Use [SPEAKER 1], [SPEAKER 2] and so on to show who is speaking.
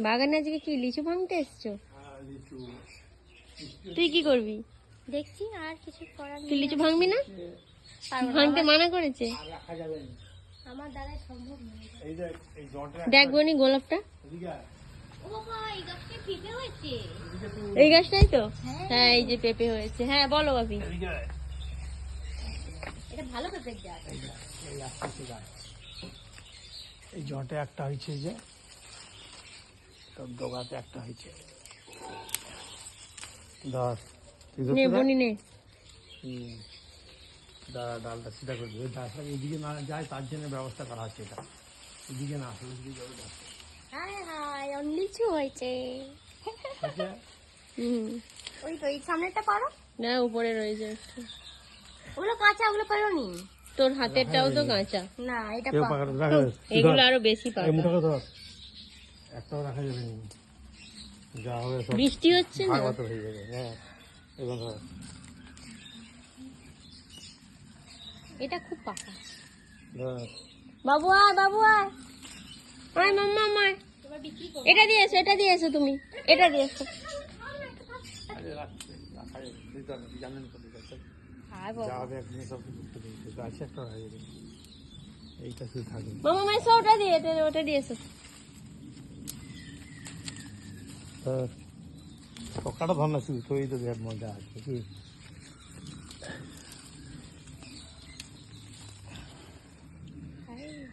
[SPEAKER 1] বাগানে আজকে কি লিচু ভাঙতে এসছো? তুই কি করবি?
[SPEAKER 2] দেখছি আর কিছু করার
[SPEAKER 1] তুই
[SPEAKER 2] নেই।
[SPEAKER 1] লিচু ভাঙবি না? ভাঙতে মানা করেছে।
[SPEAKER 2] আমার দ্বারা সম্ভব নয়।
[SPEAKER 1] দেখ বনি গোলাপটা।
[SPEAKER 2] ও বাবা, এই গাছটা পেঁপে হয়েছে।
[SPEAKER 1] এই গাছটাই তো? হ্যাঁ এই যে পেঁপে হয়েছে। হ্যাঁ বলো বাপি।
[SPEAKER 2] এটা ভালো পেঁপের গাছ।
[SPEAKER 3] এই জটে একটা হয়েছে, এই যে ডোগাতে একটা হয়েছে। ধর
[SPEAKER 1] নে বনি নে।
[SPEAKER 3] ডালটা সিধা করে দেবে, গাছটা এদিকে না যায় তার জন্য ব্যবস্থা করা হচ্ছে। এটা এদিকে না আসলে এদিকে যাবে।
[SPEAKER 2] হায় হায়, লিচু হয়েছে। ওই তো এই সামনেটা পারো
[SPEAKER 1] না, উপরে রয়েছে একটু।
[SPEAKER 2] ওগুলো কাঁচা, ওগুলো পারোনি।
[SPEAKER 1] তোর হাতেরটাও তো কাঁচা।
[SPEAKER 2] না এটা
[SPEAKER 3] কেউ
[SPEAKER 2] পাকা।
[SPEAKER 3] রাখা যাবে,
[SPEAKER 1] এগুলো আরো বেশি পাকা।
[SPEAKER 3] মুঠাকে ধর, একটাও রাখা যাবে না, যা হবে সব
[SPEAKER 1] বৃষ্টি হচ্ছে না?
[SPEAKER 3] ভাগাতে হয়ে যাবে। হ্যাঁ এবং ধর
[SPEAKER 1] এটা খুব পাকা।
[SPEAKER 3] ধর
[SPEAKER 1] বাবু আয়, বাবু আয়, আয় মাম্মা আয়।
[SPEAKER 2] এবার বিক্রি করো।
[SPEAKER 1] এটা দিয়ে এসো, এটা দিয়ে এসো, তুমি এটা দিয়ে এসো।
[SPEAKER 3] আরে রাখছে, রাখা যাবে, দিতে হবে, জানেন তো দিতে হবে।
[SPEAKER 1] আয় বাবা।
[SPEAKER 3] যা হবে একদিন সব কিছু করে দিতে, গাছে একটা রাখা যাবে, এইটা শুধু থাকবে।
[SPEAKER 1] মাম্মা এসো, ওটা দিয়ে, ওটা দিয়ে এসো।
[SPEAKER 3] পকাটা ধর না শুধু, তো এই তো বিরাট মজা আছে কি।